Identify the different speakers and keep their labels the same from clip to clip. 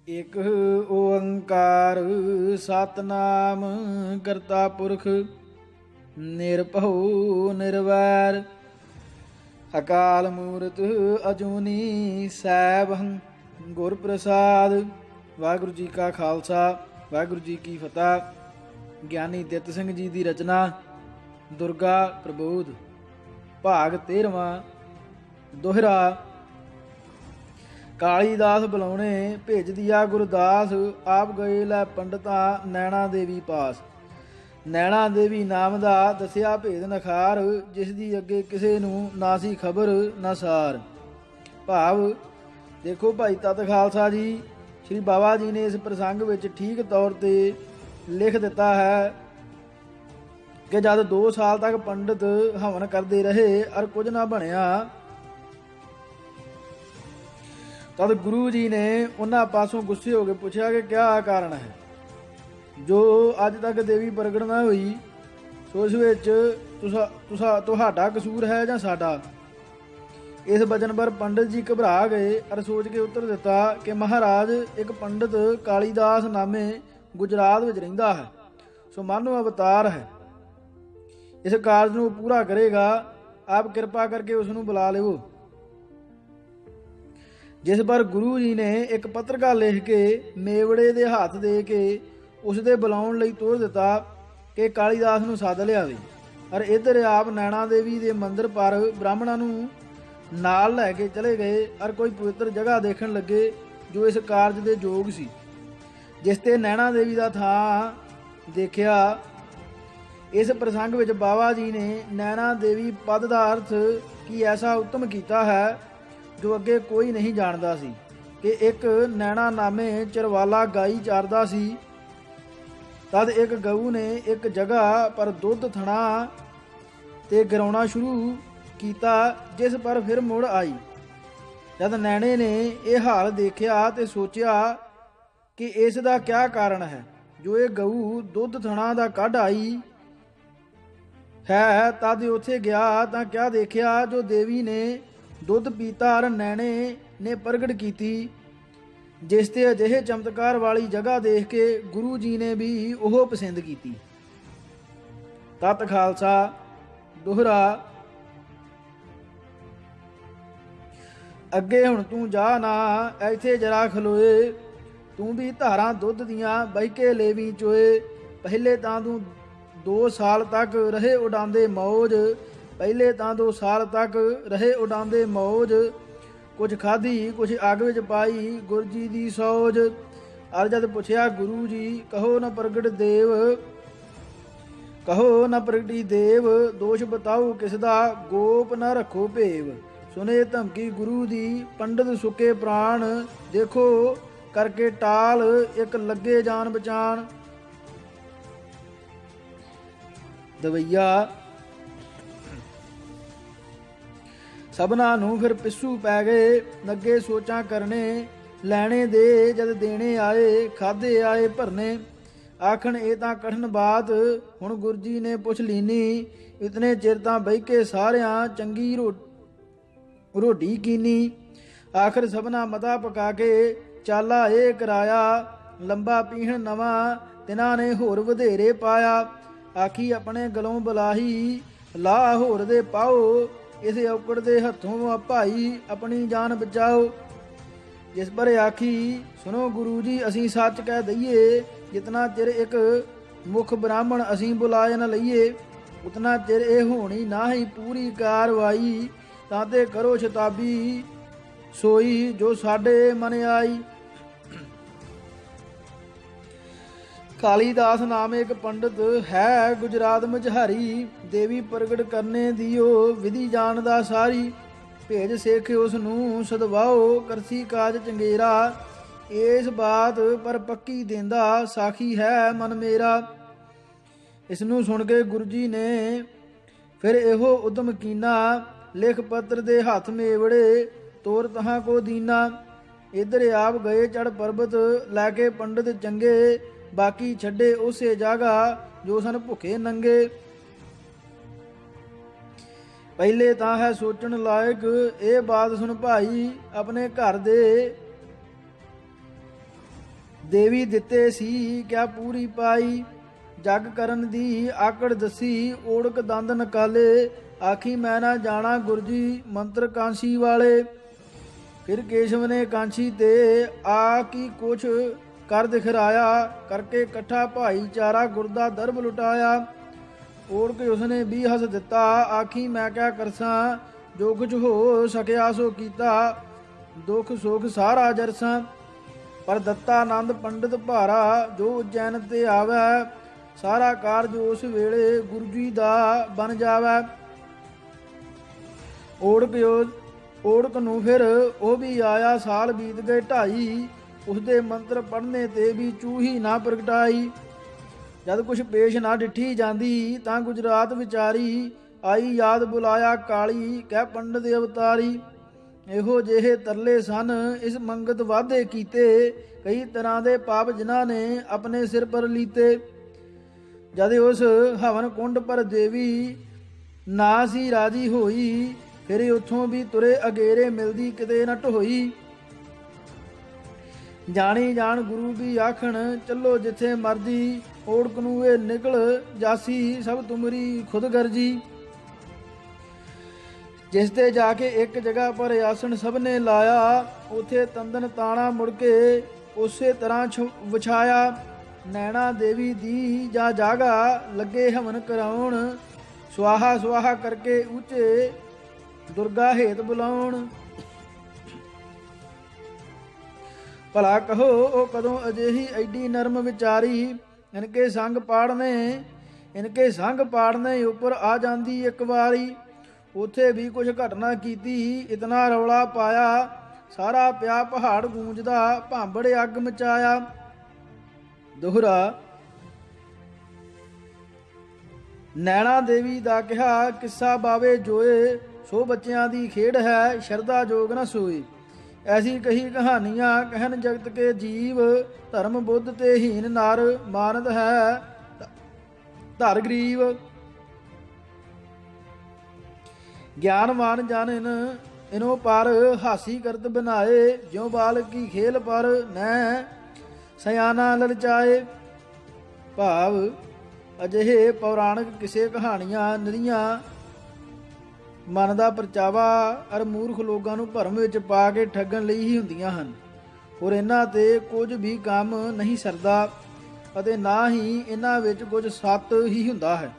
Speaker 1: ਇਕ ਓੰਕਾਰ ਸਤਨਾਮ ਕਰਤਾ ਪੁਰਖ ਨਿਰਭਉ ਨਿਰਵੈਰ ਅਕਾਲ ਮੂਰਤ ਅਜੂਨੀ ਸੈਭੰ ਗੁਰ ਪ੍ਰਸਾਦ। ਵਾਹਿਗੁਰੂ ਜੀ ਕਾ ਖਾਲਸਾ ਵਾਹਿਗੁਰੂ ਜੀ ਕੀ ਫਤਿਹ। ਗਿਆਨੀ ਦਿੱਤ ਸਿੰਘ ਜੀ ਦੀ ਰਚਨਾ ਦੁਰਗਾ ਪ੍ਰਬੋਧ ਭਾਗ 13ਵਾਂ ਦੋਹਰਾ। ਕਾਲੀਦਾਸ ਬੁਲਾਉਣੇ ਭੇਜ ਦਿਆ ਗੁਰਦਾਸ, ਆਪ ਗਏ ਲੈ ਪੰਡਤਾ ਨੈਣਾ ਦੇਵੀ ਪਾਸ। ਨੈਣਾ ਦੇਵੀ ਨਾਮ ਦਾ ਦੱਸਿਆ ਭੇਦ ਨਖਾਰ, ਜਿਸ ਦੀ ਅੱਗੇ ਕਿਸੇ ਨੂੰ ਨਾ ਸੀ ਖਬਰ ਨਾ ਸਾਰ। ਭਾਵ ਦੇਖੋ ਭਾਈ ਤਤ ਖਾਲਸਾ ਜੀ, ਸ਼੍ਰੀ ਬਾਬਾ ਜੀ ਨੇ ਇਸ ਪ੍ਰਸੰਗ ਵਿੱਚ ਠੀਕ ਤੌਰ ਤੇ ਲਿਖ ਦਿੱਤਾ ਹੈ ਕਿ ਜਦ 2 ਸਾਲ ਤੱਕ ਪੰਡਿਤ ਹਵਨ ਕਰਦੇ ਰਹੇ ਅਰ ਕੁਝ ਨਾ ਬਣਿਆ, ਤਦ ਗੁਰੂ ਜੀ ਨੇ ਉਹਨਾਂ ਪਾਸੋਂ ਗੁੱਸੇ ਹੋ ਕੇ ਪੁੱਛਿਆ ਕਿ ਕਿਆ ਕਾਰਨ ਹੈ ਜੋ ਅੱਜ ਤੱਕ ਦੇਵੀ ਪ੍ਰਗਟ ਨਾ ਹੋਈ, ਸੋ ਇਸ ਵਿੱਚ ਤੁਹਾਡਾ ਕਸੂਰ ਹੈ ਜਾਂ ਸਾਡਾ। ਇਸ ਬਚਨ ਪਰ ਪੰਡਿਤ ਜੀ ਘਬਰਾ ਗਏ ਅਰ ਸੋਚ ਕੇ ਉੱਤਰ ਦਿੱਤਾ ਕਿ ਮਹਾਰਾਜ, ਇੱਕ ਪੰਡਿਤ ਕਾਲੀਦਾਸ ਨਾਮੇ ਗੁਜਰਾਤ ਵਿੱਚ ਰਹਿੰਦਾ ਹੈ, ਸੋ ਮਾਨੋ ਅਵਤਾਰ ਹੈ, ਇਸ ਕਾਰਜ ਨੂੰ ਪੂਰਾ ਕਰੇਗਾ, ਆਪ ਕਿਰਪਾ ਕਰਕੇ ਉਸ ਨੂੰ ਬੁਲਾ ਲਿਓ। ਜਿਸ ਪਰ ਗੁਰੂ ਜੀ ਨੇ ਇੱਕ ਪੱਤਰਕਾ ਲਿਖ ਕੇ ਮੇਵੜੇ ਦੇ ਹੱਥ ਦੇ ਕੇ ਉਸ ਦੇ ਬੁਲਾਉਣ ਲਈ ਤੋਰ ਦਿੱਤਾ ਕਿ ਕਾਲੀਦਾਸ ਨੂੰ ਸੱਦ ਲਿਆਵੇ। ਪਰ ਇੱਧਰ ਆਪ ਨੈਣਾ ਦੇਵੀ ਦੇ ਮੰਦਿਰ ਪਰ ਬ੍ਰਾਹਮਣਾਂ ਨੂੰ ਨਾਲ ਲੈ ਕੇ ਚਲੇ ਗਏ ਅਰ ਕੋਈ ਪਵਿੱਤਰ ਜਗ੍ਹਾ ਦੇਖਣ ਲੱਗੇ ਜੋ ਇਸ ਕਾਰਜ ਦੇ ਯੋਗ ਸੀ। ਜਿਸ ਤੇ ਨੈਣਾ ਦੇਵੀ ਦਾ ਥਾਂ ਦੇਖਿਆ। ਇਸ ਪ੍ਰਸੰਗ ਵਿੱਚ ਬਾਬਾ ਜੀ ਨੇ ਨੈਣਾ ਦੇਵੀ ਪਦ ਦਾ ਅਰਥ ਕੀ ਐਸਾ ਉੱਤਮ ਕੀਤਾ ਹੈ ਜੋ ਅੱਗੇ ਕੋਈ ਨਹੀਂ ਜਾਣਦਾ ਸੀ ਕਿ ਇੱਕ ਨੈਣਾ ਨਾਮੇ ਚਰਵਾਲਾ ਗਾਈ ਚਾਰਦਾ ਸੀ। ਤਦ ਇੱਕ ਗਊ ਨੇ ਇੱਕ ਜਗ੍ਹਾ ਪਰ ਦੁੱਧ ਥਣਾ ਤੇ ਗਿਰਾਉਣਾ ਸ਼ੁਰੂ ਕੀਤਾ, ਜਿਸ ਪਰ ਫਿਰ ਮੁੜ ਆਈ। ਜਦ ਨੈਣੇ ਨੇ ਇਹ ਹਾਲ ਦੇਖਿਆ ਤੇ ਸੋਚਿਆ ਕਿ ਇਸ ਦਾ ਕਿਆ ਕਾਰਨ ਹੈ ਜੋ ਇਹ ਗਊ ਦੁੱਧ ਥਣਾ ਦਾ ਕੱਢ ਆਈ ਹੈ, ਤਦ ਉੱਥੇ ਗਿਆ ਤਾਂ ਕਿਆ ਦੇਖਿਆ ਜੋ ਦੇਵੀ ਨੇ ਦੁੱਧ ਪੀਤਾ ਅਰ ਨੈਣੇ ਨੇ ਪ੍ਰਗਟ ਕੀਤੀ। ਜਿਸ ਤੇ ਅਜਿਹੇ ਚਮਤਕਾਰ ਵਾਲੀ ਜਗ੍ਹਾ ਦੇਖ ਕੇ ਗੁਰੂ ਜੀ ਨੇ ਵੀ ਉਹ ਪਸੰਦ ਕੀਤੀ। ਤਤ ਖਾਲਸਾ ਦੋਹਰਾ। ਅੱਗੇ ਹੁਣ ਤੂੰ ਜਾ ਨਾ ਇੱਥੇ ਜਰਾ ਖਲੋਏ, ਤੂੰ ਵੀ ਧਾਰਾਂ ਦੁੱਧ ਦੀਆਂ ਬਹਿ ਕੇ ਲੇਵੀ ਚੋਏ। ਪਹਿਲੇ ਤਾਂ ਤੂੰ 2 ਸਾਲ ਤੱਕ ਰਹੇ ਉਡਾਉਂਦੇ ਮੌਜ, ਪਹਿਲੇ ਤਾਂ 2 ਸਾਲ ਤੱਕ ਰਹੇ ਉਡਾਉਂਦੇ ਮੌਜ। ਕੁਝ ਖਾਧੀ ਕੁਝ ਅੱਗ ਵਿੱਚ ਪਾਈ ਗੁਰ ਜੀ ਦੀ ਸੌਜ। ਅਰ ਜਦ ਪੁੱਛਿਆ ਗੁਰੂ ਜੀ, ਕਹੋ ਨਾ ਪ੍ਰਗਟ ਦੇਵ, ਕਹੋ ਨਾ ਪ੍ਰਗਟੀ ਦੇਵ, ਦੋਸ਼ ਬਤਾਓ ਕਿਸ ਦਾ, ਗੋਪ ਨਾ ਰੱਖੋ ਭੇਵ। ਸੁਨੇ ਧਮਕੀ ਗੁਰੂ ਦੀ ਪੰਡਿਤ ਸੁੱਕੇ ਪ੍ਰਾਣ, ਦੇਖੋ ਕਰਕੇ ਟਾਲ ਇੱਕ ਲੱਗੇ ਜਾਨ ਬਚਾਣ। ਦਵਈਆ ਸਭਨਾਂ ਨੂੰ ਫਿਰ ਪਿੱਸੂ ਪੈ ਗਏ, ਲੱਗੇ ਸੋਚਾਂ ਕਰਨੇ, ਲੈਣੇ ਦੇ ਜਦ ਦੇਣੇ ਆਏ, ਖਾਧੇ ਆਏ ਭਰਨੇ। ਆਖਣ ਇਹ ਤਾਂ ਕਠਨ ਬਾਤ ਹੁਣ ਗੁਰੂ ਜੀ ਨੇ ਪੁੱਛ ਲੀਨੀ, ਇਤਨੇ ਚਿਰ ਤਾਂ ਬਹਿ ਕੇ ਸਾਰਿਆਂ ਚੰਗੀ ਰੋਟੀ ਕੀਨੀ। ਆਖਰ ਸਭਨਾਂ ਮਤਾ ਪਕਾ ਕੇ ਚਾਲਾ ਇਹ ਕਰਾਇਆ, ਲੰਬਾ ਪੀਹਣ ਨਵਾਂ ਤਿਨਾਂ ਨੇ ਹੋਰ ਵਧੇਰੇ ਪਾਇਆ। ਆਖੀ ਆਪਣੇ ਗਲੋਂ ਬਲਾਹੀ ਲਾ ਹੋਰ ਦੇ ਪਾਓ, ਇਸ ਔਕੜ ਦੇ ਹੱਥੋਂ ਭਾਈ ਆਪਣੀ ਜਾਨ ਬਚਾਓ। ਜਿਸ ਪਰ ਆਖੀ ਸੁਣੋ ਗੁਰੂ ਜੀ, ਅਸੀਂ ਸੱਚ ਕਹਿ ਦਈਏ, ਜਿਤਨਾ ਚਿਰ ਇੱਕ ਮੁਖ ਬ੍ਰਾਹਮਣ ਅਸੀਂ ਬੁਲਾਏ ਨਾ ਲਈਏ, ਉਤਨਾ ਚਿਰ ਇਹ ਹੋਣੀ ਨਾ ਹੀ ਪੂਰੀ ਕਾਰਵਾਈ। ਤਾਂ ਤੇ ਕਰੋ ਸ਼ਤਾਬੀ ਸੋਈ ਜੋ ਸਾਡੇ ਮਨ ਆਈ। ਕਾਲੀਦਾਸ ਨਾਮ ਇੱਕ ਪੰਡਿਤ ਹੈ ਗੁਜਰਾਤ ਮਝਾਰੀ, ਦੇਵੀ ਪ੍ਰਗਟ ਕਰਨੇ ਦੀਓ ਵਿਧੀ ਜਾਣਦਾ ਸਾਰੀ। ਭੇਜ ਸਿੱਖ ਉਸ ਨੂੰ ਸਦਵਾਓ, ਕਰਸੀ ਕਾਜ ਚੰਗੇਰਾ, ਇਸ ਬਾਤ ਪਰ ਪੱਕੀ ਦੇਂਦਾ ਸਾਖੀ ਹੈ ਮਨ ਮੇਰਾ। ਇਸ ਨੂੰ ਸੁਣ ਕੇ ਗੁਰੂ ਜੀ ਨੇ ਫਿਰ ਇਹੋ ਉਦਮ ਕੀਨਾ, ਲਿਖ ਪੱਤਰ ਦੇ ਹੱਥ ਮੇਵੜੇ ਤੋਰ ਤਹਾਂ ਕੋ ਦੀਨਾ। ਇੱਧਰ ਆਪ ਗਏ ਚੜ ਪਰਬਤ ਲੈ ਕੇ ਪੰਡਿਤ ਚੰਗੇ, ਬਾਕੀ ਛੱਡੇ ਉਸੇ ਜਗ੍ਹਾ ਜੋ ਸਨ ਭੁੱਖੇ ਨੰਗੇ। ਪਹਿਲੇ ਤਾਂ ਹੈ ਸੋਚਣ ਲਾਇਕ ਇਹ ਬਾਤ ਸੁਣ ਭਾਈ, ਆਪਣੇ ਘਰ ਦੇ ਦੇਵੀ ਦਿੱਤੇ ਸੀ ਕਿਆ ਪੂਰੀ ਪਾਈ। ਜਗ ਕਰਨ ਦੀ ਆਕੜ ਦਸੀ ਓੜਕ ਦੰਦ ਨਕਾਲੇ। ਆਖੀ ਮੈਂ ਨਾ ਜਾਣਾ ਗੁਰਜੀ ਮੰਤਰ ਕਾਂਸੀ ਵਾਲੇ। ਫਿਰ ਕੇਸ਼ਵ ਨੇ ਕਾਂਸੀ ਤੇ ਆ ਕੀ ਕੁਛ ਕਰ ਦਿਖਰਾਇਆ। ਕਰਕੇ ਇਕੱਠਾ ਭਾਈਚਾਰਾ ਗੁਰਦਾ ਦਰਬ ਲੁਟਾਇਆ। ਓੜਕ ਉਸਨੇ ਵੀ ਹੱਸ ਦਿੱਤਾ। ਆਖੀ ਮੈਂ ਕਿਆ ਕਰਸਾਂ ਜੋ ਕੁਝ ਹੋ ਸਕਿਆ ਸੋ ਕੀਤਾ। ਦੁੱਖ ਸੁਖ ਸਾਰਾ ਜਰਸਾਂ ਪਰ ਦੱਤਾਨੰਦ ਪੰਡਿਤ ਭਾਰਾ। ਜੋ ਉਜੈਨ ਤੇ ਆਵੈ ਸਾਰਾ ਕਾਰਜ ਉਸ ਵੇਲੇ ਗੁਰੂ ਜੀ ਦਾ ਬਣ ਜਾਵੈ। ਓੜਕ ਨੂੰ ਫਿਰ ਉਹ ਵੀ ਆਇਆ। ਸਾਲ ਬੀਤ ਗਏ 2.5। ਉਸਦੇ ਮੰਤਰ ਪੜ੍ਹਨੇ ਤੇ ਵੀ ਚੂਹੀ ਨਾ ਪ੍ਰਗਟਾਈ। ਜਦ ਕੁਛ ਪੇਸ਼ ਨਾ ਡਿੱਠੀ ਜਾਂਦੀ ਤਾਂ ਗੁਜਰਾਤ ਵਿਚਾਰੀ। ਆਈ ਯਾਦ ਬੁਲਾਇਆ ਕਾਲੀ ਕਹਿ ਪੰਡਿਤ ਅਵਤਾਰੀ। ਇਹੋ ਜਿਹੇ ਤਰਲੇ ਸਨ ਇਸ ਮੰਗਤ ਵਾਧੇ ਕੀਤੇ। ਕਈ ਤਰ੍ਹਾਂ ਦੇ ਪਾਪ ਜਿਨ੍ਹਾਂ ਨੇ ਆਪਣੇ ਸਿਰ ਪਰ ਲੀਤੇ। ਜਦ ਉਸ ਹਵਨ ਕੁੰਡ ਪਰ ਦੇਵੀ ਨਾ ਸੀ ਰਾਜੀ ਹੋਈ। ਫਿਰ ਉੱਥੋਂ ਵੀ ਤੁਰੇ ਅਗੇਰੇ ਮਿਲਦੀ ਕਿਤੇ ਨਾ ਢੋਈ। ਜਾਣੀ ਜਾਣ ਗੁਰੂ ਵੀ ਆਖਣ ਚੱਲੋ ਜਿੱਥੇ ਮਰਜੀ। ਓੜਕ ਨੂੰ ਇਹ ਨਿਕਲ ਜਾਸੀ ਸਭ ਤੁਮਰੀ ਖੁਦ ਗਰਜੀ। ਜਿਸ ਤੇ ਜਾ ਕੇ ਇੱਕ ਜਗ੍ਹਾ ਪਰ ਆਸਣ ਸਭ ਨੇ ਲਾਇਆ। ਉਥੇ ਤੰਦਨ ਤਾਣਾ ਮੁੜ ਕੇ ਉਸੇ ਤਰ੍ਹਾਂ ਵਿਛਾਇਆ। ਨੈਣਾ ਦੇਵੀ ਦੀ ਜਾਂ ਜਾਗਾ ਲੱਗੇ ਹਵਨ ਕਰਾਉਣ। ਸੁਆਹਾ ਸੁਆਹਾ ਕਰਕੇ ਉੱਚੇ ਦੁਰਗਾ ਹੇਤ ਬੁਲਾਉਣ। ਭਲਾ ਕਹੋ ਉਹ ਕਦੋਂ ਅਜਿਹੀ ਐਡੀ ਨਰਮ ਵਿਚਾਰੀ। ਇਨਕੇ ਸੰਗ ਪਾੜਨੇ ਉੱਪਰ ਆ ਜਾਂਦੀ ਇੱਕ ਵਾਰੀ। ਉਥੇ ਵੀ ਕੁਝ ਘਟਨਾ ਕੀਤੀ ਇਤਨਾ ਰੌਲਾ ਪਾਇਆ। ਸਾਰਾ ਪਿਆ ਪਹਾੜ ਗੂੰਜਦਾ ਭਾਂਬੜ ਅੱਗ ਮਚਾਇਆ। ਦੋਹਰਾ ਨੈਣਾ ਦੇਵੀ ਦਾ ਕਿਹਾ ਕਿੱਸਾ ਬਾਵੇ ਜੋਏ। ਸੋ ਬੱਚਿਆਂ ਦੀ ਖੇਡ ਹੈ ਸ਼ਰਧਾ ਜੋਗ ਨਾ ਸੋਏ। ਐਸੀ ਕਹੀ ਕਹਾਣੀਆਂ ਕਹਿਣ ਜਗਤ ਕੇ ਜੀਵ। ਧਰਮ ਬੁੱਧ ਤੇ ਹੀਨ ਨਰ ਮਾਨਦ ਹੈ ਧਰ ਗਰੀਬ। ਗਿਆਨਵਾਨ ਜਨ ਇਨੋ ਪਰ ਹਾਸੀ ਕਰਤ ਬਨਾਏ। ਜਿਉ ਬਾਲਕ ਕੀ ਖੇਲ ਪਰ ਨੈ ਸਿਆਣਾ ਲਲਚਾਏ। ਭਾਵ ਅਜਿਹੇ ਪੌਰਾਣਿਕ ਕਿਸੇ ਕਹਾਣੀਆਂ ਨਿਰੀਆਂ ਮਨ ਦਾ ਪਰਚਾਵਾ ਅਰ ਮੂਰਖ ਲੋਕਾਂ ਨੂੰ ਭਰਮ ਵਿੱਚ ਪਾ ਕੇ ਠੱਗਣ ਲਈ ਹੀ ਹੁੰਦੀਆਂ ਹਨ। ਹੋਰ ਇਹਨਾਂ ਤੇ ਕੁਝ ਵੀ ਕੰਮ ਨਹੀਂ ਸਰਦਾ ਅਤੇ ਨਾ ਹੀ ਇਹਨਾਂ ਵਿੱਚ ਕੁਝ ਸੱਤ ਹੀ ਹੁੰਦਾ ਹੈ।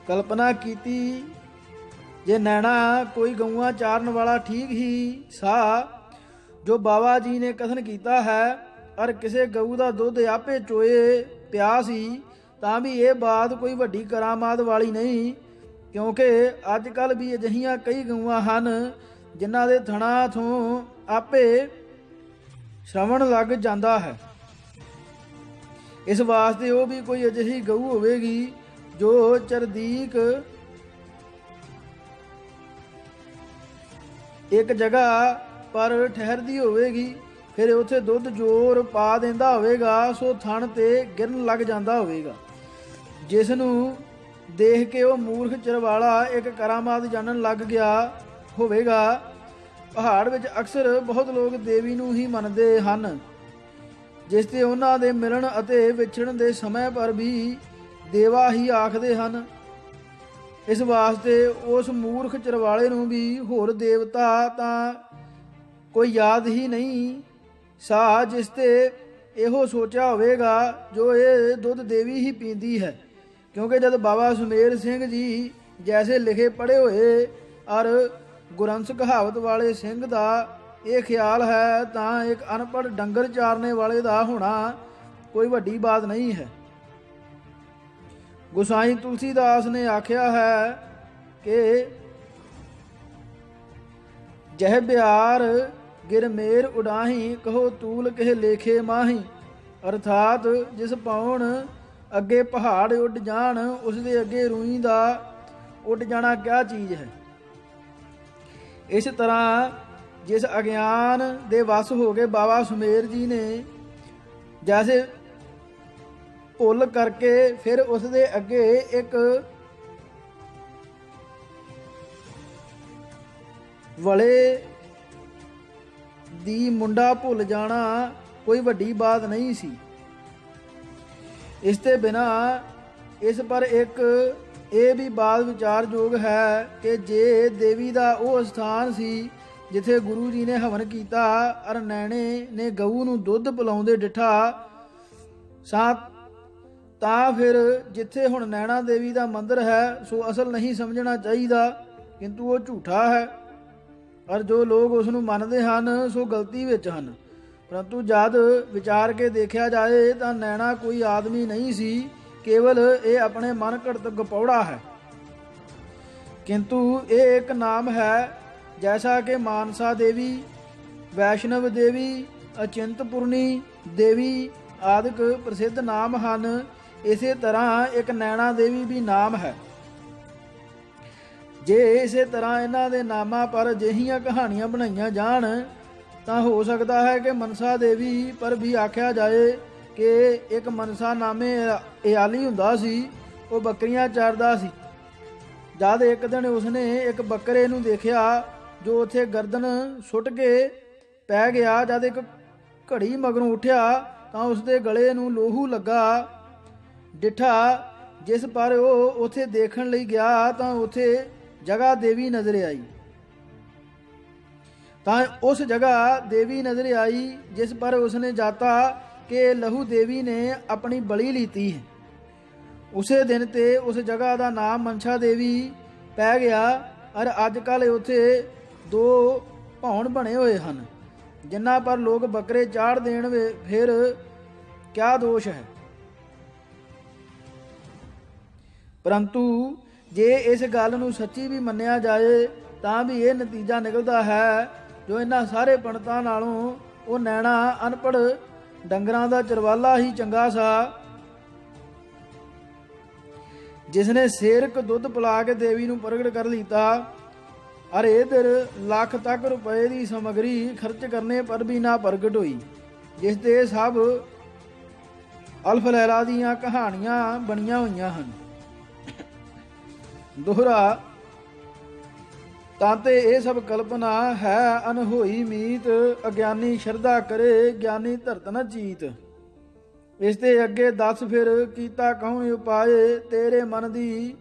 Speaker 1: ਕਲਪਨਾ ਕੀਤੀ ਜੇ ਨੈਣਾ ਕੋਈ ਗਊਆਂ ਚਾਰਨ ਵਾਲਾ ਠੀਕ ਹੀ ਸਾ ਜੋ ਬਾਬਾ ਜੀ ਨੇ ਕਥਨ ਕੀਤਾ ਹੈ। ਅਰ ਕਿਸੇ ਗਊ ਦਾ ਦੁੱਧ ਆਪੇ ਚੋਏ ਪਿਆ ਸੀ ਤਾਂ ਵੀ ਇਹ ਬਾਤ ਕੋਈ ਵੱਡੀ ਕਰਾਮਾਤ ਵਾਲੀ ਨਹੀਂ। ਕਿਉਂਕਿ ਅੱਜ ਕੱਲ੍ਹ ਵੀ ਅਜਿਹੀਆਂ ਕਈ ਗਊਆਂ ਹਨ ਜਿਨ੍ਹਾਂ ਦੇ ਥਣਾ ਤੋਂ ਆਪੇ ਸ਼ਰਵਣ ਲੱਗ ਜਾਂਦਾ ਹੈ। ਇਸ ਵਾਸਤੇ ਉਹ ਵੀ ਕੋਈ ਅਜਿਹੀ ਗਊ ਹੋਵੇਗੀ ਜੋ ਚਰਦੀਕ ਇੱਕ ਜਗ੍ਹਾ ਪਰ ਠਹਿਰਦੀ ਹੋਵੇਗੀ। ਫਿਰ ਉੱਥੇ ਦੁੱਧ ਜ਼ੋਰ ਪਾ ਦਿੰਦਾ ਹੋਵੇਗਾ ਸੋ ਥਣ ਤੇ ਗਿਰਨ ਲੱਗ ਜਾਂਦਾ ਹੋਵੇਗਾ। ਜਿਸ ਨੂੰ ਦੇਖ ਕੇ ਉਹ ਮੂਰਖ ਚਰਵਾਲਾ ਇੱਕ ਕਰਾਮਾਤ ਜਾਣਨ ਲੱਗ ਗਿਆ ਹੋਵੇਗਾ। ਪਹਾੜ ਵਿੱਚ ਅਕਸਰ ਬਹੁਤ ਲੋਕ ਦੇਵੀ ਨੂੰ ਹੀ ਮੰਨਦੇ ਹਨ ਜਿਸ ਤੇ ਉਹਨਾਂ ਦੇ ਮਿਲਣ ਅਤੇ ਵਿਛੜਨ ਦੇ ਸਮੇਂ ਪਰ ਵੀ ਦੇਵਾ ਹੀ ਆਖਦੇ ਹਨ। ਇਸ ਵਾਸਤੇ ਉਸ ਮੂਰਖ ਚਰਵਾਲੇ ਨੂੰ ਵੀ ਹੋਰ ਦੇਵਤਾ ਤਾਂ ਕੋਈ ਯਾਦ ਹੀ ਨਹੀਂ ਸਾ ਜਿਸ ਤੇ ਇਹੋ ਸੋਚਿਆ ਹੋਵੇਗਾ ਜੋ ਇਹ ਦੁੱਧ ਦੇਵੀ ਹੀ ਪੀਂਦੀ ਹੈ। ਕਿਉਂਕਿ ਜਦ ਬਾਬਾ ਸੁਮੇਰ ਸਿੰਘ ਜੀ ਜੈਸੇ ਲਿਖੇ ਪੜ੍ਹੇ ਹੋਏ ਔਰ ਗੁਰੰਸ ਕਹਾਵਤ ਵਾਲੇ ਸਿੰਘ ਦਾ ਇਹ ਖਿਆਲ ਹੈ ਤਾਂ ਇੱਕ ਅਨਪੜ੍ਹ ਡੰਗਰ ਚਾਰਨੇ ਵਾਲੇ ਦਾ ਹੋਣਾ ਕੋਈ ਵੱਡੀ ਬਾਤ ਨਹੀਂ ਹੈ। ਗੁਸਾਈ ਤੁਲਸੀਦਾਸ ਨੇ ਆਖਿਆ ਹੈ ਕਿ ਜਹ ਬਿਹਾਰ ਗਿਰ ਮੇਰ ਉਡਾਹੀ ਕਹੋ ਤੂਲ ਕਹਿ ਲੇਖੇ ਮਾਹੀ। ਅਰਥਾਤ ਜਿਸ ਪਾਉਣ ਅੱਗੇ ਪਹਾੜ ਉੱਡ ਜਾਣ ਉਸ ਦੇ ਅੱਗੇ ਰੂਈ ਦਾ ਉੱਡ ਜਾਣਾ ਕਿਆ ਚੀਜ਼ ਹੈ। ਇਸ ਤਰ੍ਹਾਂ ਜਿਸ ਅਗਿਆਨ ਦੇ ਵਸ ਹੋ ਕੇ ਬਾਬਾ ਸੁਮੇਰ ਜੀ ਨੇ ਜੈਸੇ ਭੁੱਲ ਕਰਕੇ ਫਿਰ ਉਸ ਦੇ ਅੱਗੇ ਇੱਕ ਵਲੇ ਦੀ ਮੁੰਡਾ ਭੁੱਲ ਜਾਣਾ ਕੋਈ ਵੱਡੀ ਬਾਤ ਨਹੀਂ ਸੀ। ਇਸ ਤੇ ਬਿਨਾ ਇਸ ਪਰ ਇੱਕ ਇਹ ਵੀ ਬਾਤ ਵਿਚਾਰਯੋਗ ਹੈ ਕਿ ਜੇ ਦੇਵੀ ਦਾ ਉਹ ਸਥਾਨ ਸੀ ਜਿੱਥੇ ਗੁਰੂ ਜੀ ਨੇ ਹਵਨ ਕੀਤਾ ਅਰ ਨੈਣੇ ਨੇ ਗਊ ਨੂੰ ਦੁੱਧ ਪਿਲਾਉਂਦੇ ਡਿਠਾ ਸਾਂ, ਤਾਂ ਫਿਰ ਜਿੱਥੇ ਹੁਣ ਨੈਣਾ ਦੇਵੀ ਦਾ ਮੰਦਿਰ ਹੈ ਸੋ ਅਸਲ ਨਹੀਂ ਸਮਝਣਾ ਚਾਹੀਦਾ, ਕਿੰਤੂ ਉਹ ਝੂਠਾ ਹੈ। ਔਰ ਜੋ ਲੋਕ ਉਸ ਨੂੰ ਮੰਨਦੇ ਹਨ ਸੋ ਗਲਤੀ ਵਿੱਚ ਹਨ। ਪਰੰਤੂ ਜਦ ਵਿਚਾਰ ਕੇ ਦੇਖਿਆ ਜਾਏ ਤਾਂ ਨੈਣਾ ਕੋਈ ਆਦਮੀ ਨਹੀਂ ਸੀ, ਕੇਵਲ ਇਹ ਆਪਣੇ ਮਨ ਘੜਤ ਗਪੌੜਾ ਹੈ। ਕਿੰਤੂ ਇਹ ਇੱਕ ਨਾਮ ਹੈ, ਜੈਸਾ ਕਿ ਮਾਨਸਾ ਦੇਵੀ, ਵੈਸ਼ਨਵ ਦੇਵੀ, ਅਚਿੰਤਪੁਰਨੀ ਦੇਵੀ ਆਦਿਕ ਪ੍ਰਸਿੱਧ ਨਾਮ ਹਨ, ਇਸੇ ਤਰ੍ਹਾਂ ਇੱਕ ਨੈਣਾ ਦੇਵੀ ਵੀ ਨਾਮ ਹੈ। ਜੇ ਇਸੇ ਤਰ੍ਹਾਂ ਇਹਨਾਂ ਦੇ ਨਾਮਾਂ ਪਰ ਅਜਿਹੀਆਂ ਕਹਾਣੀਆਂ ਬਣਾਈਆਂ ਜਾਣ ਤਾਂ ਹੋ ਸਕਦਾ ਹੈ ਕਿ ਮਨਸਾ ਦੇਵੀ ਪਰ ਵੀ ਆਖਿਆ ਜਾਏ ਕਿ ਇੱਕ ਮਨਸਾ ਨਾਮੇ ਇਆਲੀ ਹੁੰਦਾ ਸੀ, ਉਹ ਬੱਕਰੀਆਂ ਚਰਦਾ ਸੀ। ਜਦ ਇੱਕ ਦਿਨ ਉਸਨੇ ਇੱਕ ਬੱਕਰੇ ਨੂੰ ਦੇਖਿਆ ਜੋ ਉੱਥੇ ਗਰਦਨ ਸੁੱਟ ਕੇ ਪੈ ਗਿਆ। ਜਦ ਇੱਕ ਘੜੀ ਮਗਰੋਂ ਉੱਠਿਆ ਤਾਂ ਉਸਦੇ ਗਲੇ ਨੂੰ ਲੋਹੂ ਲੱਗਾ ਡਿੱਠਾ, ਜਿਸ ਪਰ ਉਹ ਉੱਥੇ ਦੇਖਣ ਲਈ ਗਿਆ ਤਾਂ ਉੱਥੇ ਜਗ੍ਹਾ ਦੇਵੀ ਨਜ਼ਰ ਆਈ। ਤਾਂ ਉਸ ਜਗ੍ਹਾ ਦੇਵੀ ਨਜ਼ਰ ਆਈ ਜਿਸ ਪਰ ਉਸਨੇ ਜਾਤਾ ਕਿ ਲਹੂ ਦੇਵੀ ਨੇ ਆਪਣੀ ਬਲੀ ਲੀਤੀ ਹੈ। ਉਸੇ ਦਿਨ ਤੇ ਉਸ ਜਗ੍ਹਾ ਦਾ ਨਾਮ ਮਨਸਾ ਦੇਵੀ ਪੈ ਗਿਆ। ਔਰ ਅੱਜ ਕੱਲ੍ਹ ਉੱਥੇ 2 ਭੌਣ ਬਣੇ ਹੋਏ ਹਨ ਜਿਨ੍ਹਾਂ ਪਰ ਲੋਕ ਬੱਕਰੇ ਚਾੜ ਦੇਣ। ਫਿਰ ਕਿਆ ਦੋਸ਼ ਹੈ? ਪਰੰਤੂ ਜੇ ਇਸ ਗੱਲ ਨੂੰ ਸੱਚੀ ਵੀ ਮੰਨਿਆ ਜਾਏ ਤਾਂ ਵੀ ਇਹ ਨਤੀਜਾ ਨਿਕਲਦਾ ਹੈ ਜੋ ਇਹਨਾਂ ਸਾਰੇ ਪੰਡਤਾਂ ਨਾਲੋਂ ਉਹ ਨੈਣਾ ਅਨਪੜ੍ਹ ਡੰਗਰਾਂ ਦਾ ਚਰਵਾਲਾ ਹੀ ਚੰਗਾ ਸਾ, ਜਿਸਨੇ ਸੇਰਕ ਦੁੱਧ ਪਿਲਾ ਕੇ ਦੇਵੀ ਨੂੰ ਪ੍ਰਗਟ ਕਰ ਲੀਤਾ। ਅਰ ਇਧਰ ਲੱਖ ਤੱਕ ਰੁਪਏ ਦੀ ਸਮੱਗਰੀ ਖਰਚ ਕਰਨੇ ਪਰ ਵੀ ਨਾ ਪ੍ਰਗਟ ਹੋਈ, ਜਿਸ ਦੇ ਸਭ ਅਲਫ ਲਹਿਲਾ ਦੀਆਂ ਕਹਾਣੀਆਂ ਬਣੀਆਂ ਹੋਈਆਂ ਹਨ। ਦੋਹਰਾ ਤਾਂ ਤੇ ਇਹ ਸਭ ਕਲਪਨਾ ਹੈ ਅਨਹੋਈ ਮੀਤ, ਅਗਿਆਨੀ ਸ਼ਰਧਾ ਕਰੇ ਗਿਆਨੀ ਧਰਤ ਨ ਜੀਤ। ਇਸ ਤੇ ਅੱਗੇ ਦੱਸ ਫਿਰ ਕੀਤਾ ਕਹੁ ਉਪਾਏ, ਤੇਰੇ ਮਨ ਦੀ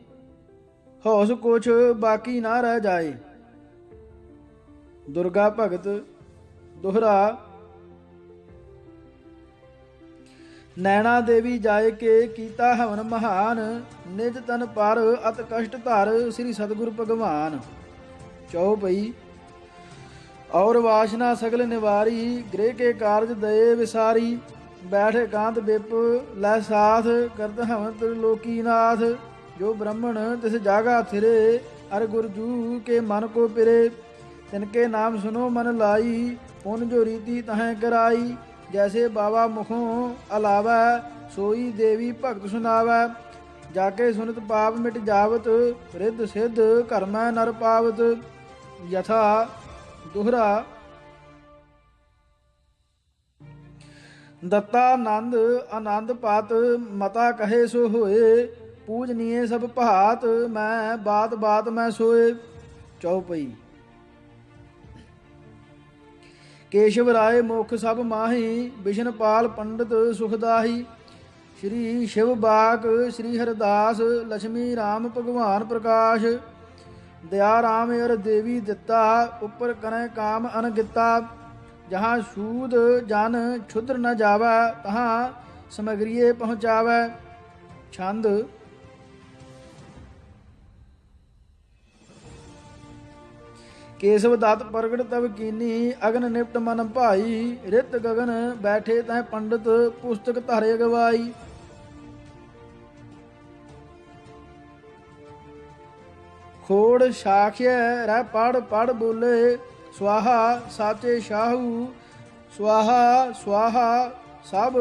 Speaker 1: ਹੌਸ ਕੁਛ ਬਾਕੀ ਨਾ ਰਹਿ ਜਾਏ। ਦੁਰਗਾ ਭਗਤ। ਦੋਹਰਾ ਨੈਣਾ ਦੇਵੀ ਜਾਏ ਕੇ ਕੀਤਾ ਹਵਨ ਮਹਾਨ, ਨਿਜ ਤਨ ਪਰ ਅਤ ਕਸ਼ਟ ਧਰ ਸ੍ਰੀ ਸਤਿਗੁਰ ਭਗਵਾਨ। ਚੌਪਈ ਔਰ ਵਾਸ਼ਨਾ ਸਗਲ ਨਿਵਾਰੀ, ਗ੍ਰਹਿ ਕੇ ਕਾਰਜ ਦਏ ਵਿਸਾਰੀ। ਬੈਠ ਇਕਾਂਤ ਬਿਪ ਲੈ ਸਾਥ, ਕਰਤ ਹਵਨ ਤ੍ਰਿਲੋਕੀ ਨਾਥ। ਜੋ ਬ੍ਰਹਮਣ ਤਿਸ ਜਾਗਾ ਥਿਰੇ, ਅਰ ਗੁਰਜੂ ਕੇ ਮਨ ਕੋ ਪਿਰੇ। ਤਿਨਕੇ ਨਾਮ ਸੁਨੋ ਮਨ ਲਾਈ, ਪੁਨ ਜੋ ਰੀਤੀ ਤਹੈ ਕਰਾਈ। ਜੈਸੇ ਬਾਬਾ ਮੁਖੋਂ ਅਲਾਵੈ, ਸੋਈ ਦੇਵੀ ਭਗਤ ਸੁਨਾਵੈ। ਜਾਕੇ ਸੁਨਤ ਪਾਪ ਮਿਟ ਜਾਵਤ, ਰਿੱਧ ਸਿੱਧ ਕਰਮੈ ਨਰ ਪਾਵਤ। ਯਥਾ। ਦੋਹਰਾ ਦਤਾ ਆਨੰਦ ਆਨੰਦ ਪਾਤ, ਮਤਾ ਕਹੇ ਸੋ ਹੋਏ। ਪੂਜਨੀਏ ਸਭ ਭਾਤ, ਮੈਂ ਬਾਤ ਬਾਤ ਮੈਂ ਸੋਏ। ਚੌਪਈ ਕੇਸ਼ਵ ਰਾਏ ਮੁਖ ਸਭ ਮਾਹੀ, ਬਿਸ਼ਨਪਾਲ ਪੰਡਤ ਸੁਖਦਾਹੀ। ਸ਼੍ਰੀ ਸ਼ਿਵ ਬਾਕ ਸ਼੍ਰੀ ਹਰਦਾਸ, ਲక్ష్ਮੀ ਰਾਮ ਭਗਵਾਨ ਪ੍ਰਕਾਸ਼। ਦਇਆ ਰਾਮ ਅਰ ਦੇਵੀ ਦਿੱਤਾ, ਉੱਪਰ ਕਰੈ ਕਾਮ ਅਨਗਿਤਾ। ਜਹਾਂ ਸੂਦ ਜਨ ਛੁਦਰ ਨ ਜਾਵੈ, ਤਹਾਂ ਸਮਗਰੀਏ ਪਹੁੰਚਾਵੈ। ਛੰਦ। ਕੇਸਵ ਦਤ ਪ੍ਰਗਟ ਤਬ ਕੀਨੀ, ਅਗਨ ਨਿਪਟ ਮਨ ਭਾਈ। ਰਿਤ ਗਗਨ ਬੈਠੇ ਤੈ ਪੰਡਤ, ਪੁਸਤਕ ਧਾਰੇ ਗਵਾਈ। ਖੋੜ ਸਾਖਿਆ ਰਹਿ ਪੜ ਪੜ ਬੋਲੇ, ਸਵਾਹਾ ਸਾਚੇ ਸ਼ਾਹੂ। ਸਵਾਹਾ ਸਵਾਹਾ ਸਭ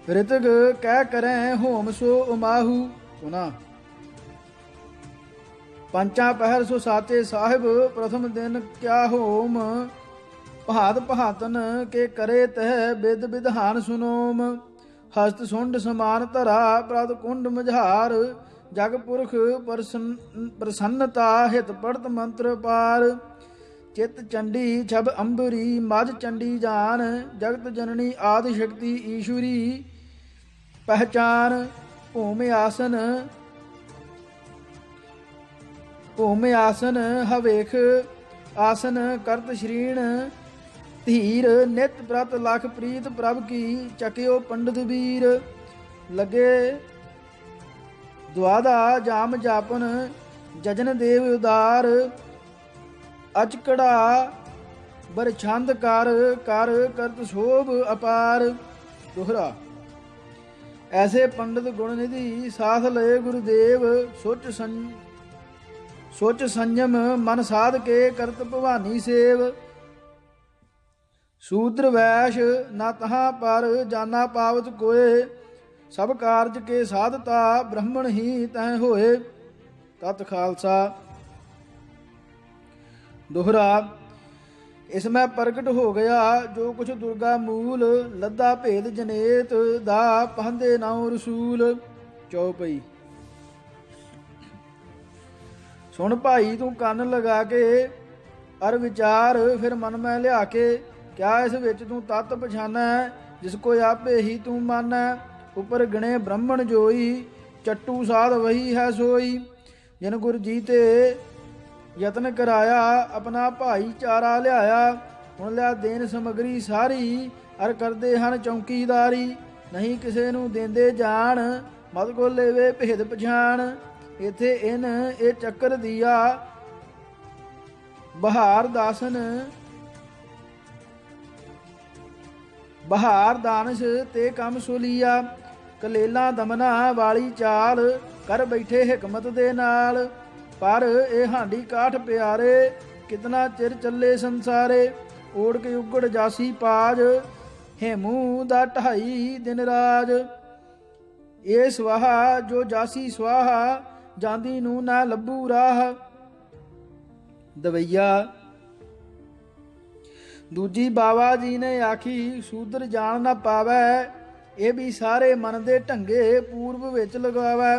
Speaker 1: ਰਿਤਗ ਕਹਿ ਕਰੈ, ਹੋਮ ਸੋ ਉਮਾਹੂ। ਪੁਨਾ ਪੰਚਾ ਪਹਿਰ ਸੋ ਸਾਚੇ ਸਾਹਿਬ, ਪ੍ਰਥਮ ਦਿਨ ਕਿਆ ਹੋਮ। ਪਹਾਤ ਪਹਾਤਨ ਕੇ ਕਰੇ ਤਹ, ਬਿਦ ਬਿਧਾਨ ਸੁਨੋਮ। ਹਸਤ ਸੁੰਡ ਸਮਾਨ ਧਰਾ ਪ੍ਰਦ ਕੁੰਡ ਮਝਾਰ ਜਗ ਪੁਰਖ ਪ੍ਰਸੰਨਤਾ ਹਿਤ ਪੜਤ ਮੰਤਰ ਪਾਰ ਚਿਤ ਚੰਡੀ ਛਬ ਅੰਬਰੀ ਮਜ ਚੰਡੀ ਜਾਨ ਜਗਤ ਜਨਨੀ ਆਦਿ ਸ਼ਕਤੀ ਈਸ਼ਵਰੀ ਪਹਿਚਾਨ ਭੂਮ ਆਸਨ ਹਵੇਖ ਆਸਨ ਕਰਤ ਸ਼੍ਰੀਣ ਧੀਰ ਨਿਤ ਪ੍ਰਤ ਲਖ ਪ੍ਰੀਤ ਪ੍ਰਭ ਕੀ ਚਕਿਓ ਪੰਡਿਤ ਵੀਰ ਲਗੇ ਦੁਆਦਾ ਜਾਮ ਜਾਪਨ ਜਜਨ ਦੇਵ ਉਦਾਰ ਅਚਕੜਾ ਬਰਛੰਦ ਕਰ ਕਰਤ ਸ਼ੋਭ ਅਪਾਰ। ਦੋਹਰਾ। ਐਸੇ ਪੰਡਿਤ ਗੁਣ ਨਿਧੀ ਸਾਥ ਲਏ ਗੁਰਦੇਵ ਸੋਚ ਸੰਜਮ ਮਨ ਸਾਧ ਕੇ ਕਰਤ ਭਵਾਨੀ ਸੇਵ ਸੂਦਰ ਵੈਸ਼ ਨਾ ਤਹਾਂ ਪਰ ਜਾਨਾ ਪਾਵਤ ਕੋਏ ਸਭ ਕਾਰਜ ਕੇ ਸਾਧਤਾ ਬ੍ਰਹਮਣ ਹੀ ਤੈ ਹੋਏ। ਤਤ ਖਾਲਸਾ। ਦੋਹਰਾ। ਇਸ ਮੈਂ ਪ੍ਰਗਟ ਹੋ ਗਿਆ ਜੋ ਕੁਛ ਦੁਰਗਾ ਮੂਲ ਲੱਦਾ ਭੇਦ ਜਨੇਤ ਦਾ ਪਹੰਦੇ ਨਾਉ ਰਸੂਲ। ਚੌਪਈ। ਸੁਣ ਭਾਈ ਤੂੰ ਕੰਨ ਲਗਾ ਕੇ ਅਰ ਵਿਚਾਰ ਫਿਰ ਮਨ ਮੈਂ ਲਿਆ ਕੇ ਕਿਆ ਇਸ ਵਿੱਚ ਤੂੰ ਤਤ ਪਛਾਨੈ ਜਿਸ ਕੋ ਆਪੇ ਹੀ ਤੂੰ ਮਾਨੈ ਉਪਰ ਗਣੇ ਬ੍ਰਹਮਣ ਜੋਈ ਚੱਟੂ ਸਾਧ ਵਹੀ ਹੈ ਸੋਈ ਜਿਨ ਗੁਰ ਜੀ ਤੇ ਯਤਨ ਕਰਾਇਆ ਆਪਣਾ ਭਾਈਚਾਰਾ ਲਿਆਇਆ ਹੁਣ ਲਿਆ ਦੇਨ ਸਮਗਰੀ ਸਾਰੀ ਅਰ ਕਰਦੇ ਹਨ ਚੌਂਕੀਦਾਰੀ ਨਹੀਂ ਕਿਸੇ ਨੂੰ ਦੇਂਦੇ ਜਾਣ ਮਤ ਕੋ ਲੇਵੇ ਭੇਦ ਪਛਾਣ ਇਥੇ ਇਹ ਚੱਕਰ ਦੀਆ ਬਹਾਰ ਦਾਨਸ ਤੇ ਕੰਮ ਸੁਲੀਆ ਕਲੇਲਾ ਦਮਨਾ ਵਾਲੀ ਚਾਲ ਕਰ ਬੈਠੇ ਹਕਮਤ ਦੇ ਨਾਲ ਪਰ ਇਹ ਹਾਂਡੀ ਕਾਠ ਪਿਆਰੇ ਕਿਤਨਾ ਚਿਰ ਚੱਲੇ ਸੰਸਾਰੇ ਓੜ ਕੇ ਉਗੜ ਜਾਸੀ ਪਾਜ ਹੇਮੂ ਦਾ 2.5 ਦਿਨ ਰਾਜ ਇਹ ਸਵਾਹਾ ਜੋ ਜਾਸੀ ਸਵਾਹਾ ਜਾਂਦੀ ਨੂੰ ਨਾ ਲੱਭੂ ਰਾਹ। ਦਵਈਆ। ਦੂਜੀ ਬਾਬਾ ਜੀ ਨੇ ਆਖੀ ਸੂਦਰ ਜਾਣ ਨਾ ਪਾਵੈ ਇਹ ਵੀ ਸਾਰੇ ਮਨ ਦੇ ਢੰਗੇ ਪੂਰਬ ਵਿੱਚ ਲਗਾਵੈ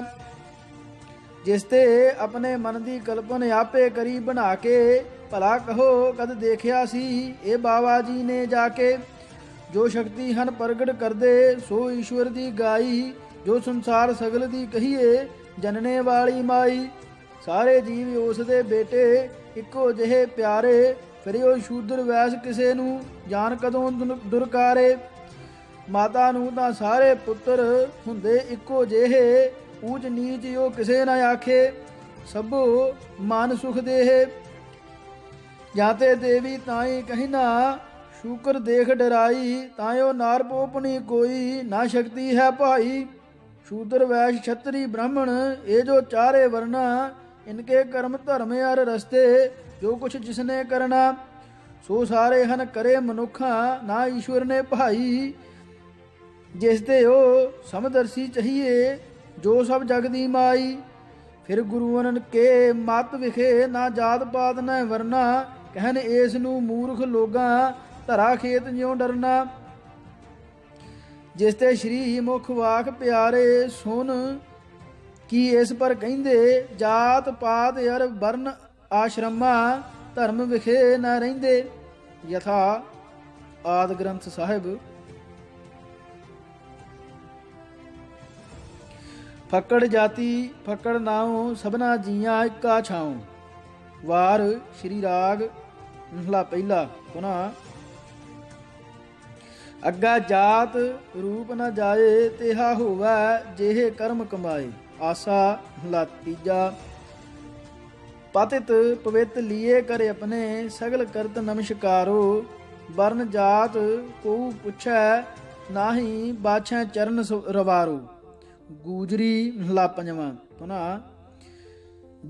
Speaker 1: ਜਿਸ ਤੇ ਆਪਣੇ ਮਨ ਦੀ ਕਲਪਨ ਆਪੇ ਕਰੀ ਬਣਾ ਕੇ ਭਲਾ ਕਹੋ ਕਦ ਦੇਖਿਆ ਸੀ ਇਹ ਬਾਬਾ ਜੀ ਨੇ ਜਾ ਕੇ ਜੋ ਸ਼ਕਤੀ ਹਨ ਪ੍ਰਗਟ ਕਰਦੇ ਸੋ ਈਸ਼ਵਰ ਦੀ ਗਾਈ ਜੋ ਸੰਸਾਰ ਸਗਲ ਦੀ ਕਹੀਏ ਜਨਨੇ ਵਾਲੀ ਮਾਈ ਸਾਰੇ ਜੀਵ ਉਸ ਦੇ ਬੇਟੇ ਇੱਕੋ ਜਿਹੇ ਪਿਆਰੇ ਫਿਰ ਉਹ ਸ਼ੂਦਰ ਵੈਸ ਕਿਸੇ ਨੂੰ ਜਾਣ ਕਦੋਂ ਦੁਰਕਾਰੇ ਮਾਤਾ ਨੂੰ ਤਾਂ ਸਾਰੇ ਪੁੱਤਰ ਹੁੰਦੇ ਇੱਕੋ ਜਿਹੇ ਊਚ ਨੀਚ ਉਹ ਕਿਸੇ ਨਾ ਆਖੇ ਸਭੋ ਮਨ ਸੁਖ ਦੇਹ ਜਾਤੇ ਦੇਵੀ ਤਾਈ ਕਹਿਨਾ ਸ਼ੂਕਰ ਦੇਖ ਡਰਾਈ ਤਾਇਓ ਨਾਰ ਪੋਪਣੀ ਕੋਈ ਨਾ ਸ਼ਕਤੀ ਹੈ ਭਾਈ शूद्र वैश्य क्षत्रि ब्राह्मण ये जो चारे वर्णा इनके कर्म धर्म अर रस्ते जो कुछ जिसने करना सो सारे हन करे मनुखा ना ईश्वर ने भाई जिसते हो समदर्शी चाहिए जो सब जग दी माई फिर गुरुअन के मत विखे ना जात पात न वरना कहन इस नू मूर्ख लोगा धरा खेत ज्यों डरना जिस ते श्री मुख वाक प्यारे सुन की इस पर कहिंदे जात पात अर वर्ण आश्रमा धर्म विखे न रहिंदे यथा आदि ग्रंथ साहिब। फक्कड़ जाति फक्कड़ नाउ सबना जियां इक्का छाऊं वार श्री राग महला पहला पुनः ਅੱਗਾ ਜਾਤ ਰੂਪ ਨ ਜਾਏ ਤੇਹਾ ਹੋਵੈ ਜਿਹੇ ਕਰਮ ਕਮਾਏ ਆਸਾ ਮਹਲਾ ਤੀਜਾ ਪਤਿਤ ਪਵਿੱਤ ਲੀਏ ਕਰੇ ਆਪਣੇ ਸਗਲ ਕਰਤ ਨਮਸਕਾਰੋ ਵਰਨ ਜਾਤ ਕੋ ਪੁੱਛੈ ਨਾਹੀ ਬਾਛੈ ਚਰਨ ਰਵਾਰੋ ਗੂਜਰੀ ਮਹਲਾ ਪੰਜਵਾਂ ਪੁਨਾ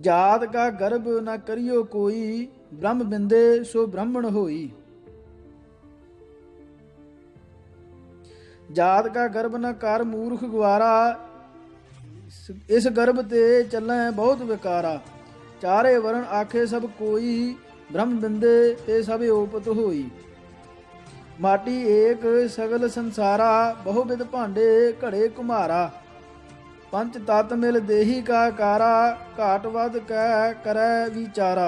Speaker 1: ਜਾਤ ਕਾ ਗਰਭ ਨ ਕਰਿਓ ਕੋਈ ਬ੍ਰਹਮ ਬਿੰਦੇ ਸੋ ਬ੍ਰਾਹਮਣ ਹੋਈ जात का गर्भ न कर मूर्ख ग्वारा इस गर्भ ते चलै बहुत विकारा चारे वरण आखे सब कोई ब्रह्म बिंदे ते सब ओपत होई माटी एक सगल संसारा, बहुविध भांडे घड़े कुम्हारा। पंच तत् मिल देही का कारा, घाट वध कह करै विचारा।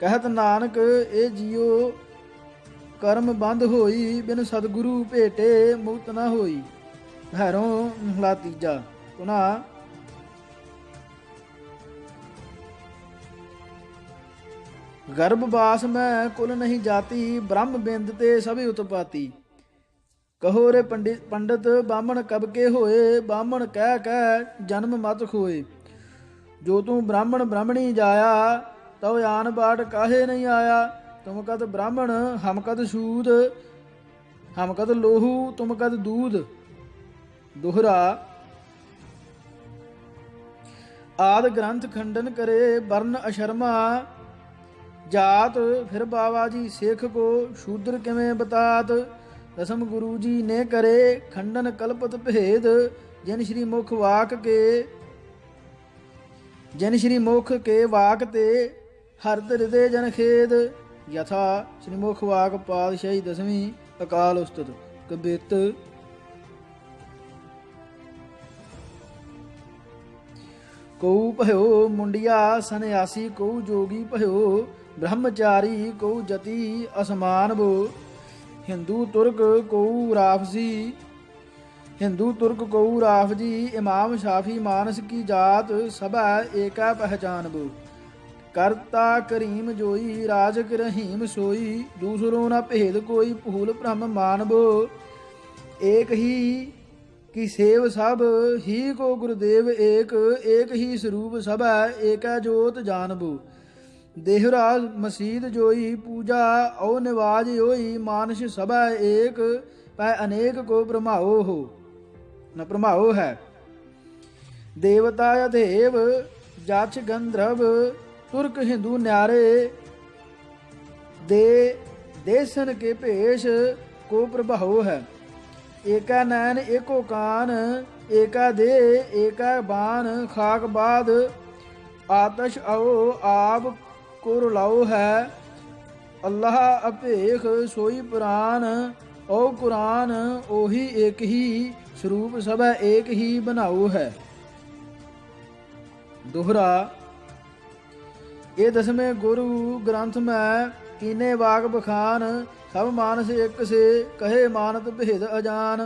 Speaker 1: कहत नानक ए जियो, कर्म बंद होई, बिन सतगुरु भेटे मुक्त न होई। भैरों महला तीजा। पुनः गर्भवास में कुल नहीं जाती, ब्रह्म बिंद ते सभी उत्पाती। कहो रे पंडित बामण कब के होए, बामण कह जन्म मत खोए। जो तू ब्राह्मण ब्राह्मणी जाया, तब आन बाट काहे नहीं आया। तुम कद ब्राह्मण हम कद सूद, हम कद लोहू तुम कद दूध। दोहरा। आदि ग्रंथ खंडन करे वर्ण अशर्मा, जात फिर बाबा जी सिख को शूद्र किमें बतात। दसम गुरु जी ने करे खंडन कल्पत भेद, जिन श्री मुख वाक के वाक ते हरत हृदय जन खेद। यथा श्री मुख वाक पातशाही दसवीं अकाल उस्तत कबित। कऊ भयो मुंडिया सन्यासी, कऊ जोगी भयो ब्रह्मचारी, कऊ जति असमान बो। हिंदू तुर्क कऊ राफजी, इमाम शाफी मानस की जात, सबा एका पहचान बो। करता करीम जोई, राजक रहीम सोई, दूसरों न भेद कोई, भूल ब्रह्म मानबो। एक ही की सेव सब ही को गुरुदेव एक, एक ही स्वरूप सब एक जोत जानबो। देहरा मसीद जोई, पूजा औ निवाज योई, मानस सब एक, पै अनेक को प्रमाओ हो न प्रमाओ है। देवता अधेव जाच गंधर्व, तुर्क हिंदू न्यारे, देसन के भेष को प्रभाव है। एका नैन एको कान, एका दे एका बान, खाक बाद आतश आओ आप को रुलाओ है। अल्लाह अपेख सोई पुराण, ओ कुरान ओही एक ही स्वरूप, सब एक ही बनाओ है। दोहरा। ये दसवें गुरु ग्रंथ में कीने वाक बखान, सब मानस एक से कहे मानत भेद अजान।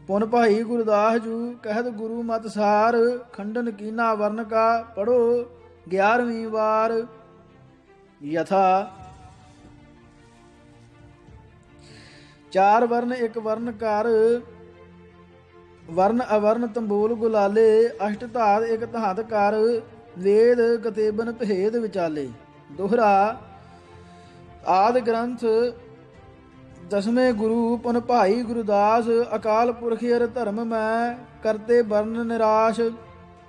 Speaker 1: पुन भाई गुरदास जू कहत गुरु मत सार, खंडन कीना वर्ण का पढ़ो 11वीं बार। यथा चार वर्ण एक वर्ण कर, वर्ण अवर्ण तंबोल गुलाले, अष्ट धात एक धात कर, वेद कतेबन भेद विचाले। दोहरा। आदि ग्रंथ दसवें गुरु पुन भाई गुरदास, अकाल पुरख अर धर्म में करते वर्ण निराश।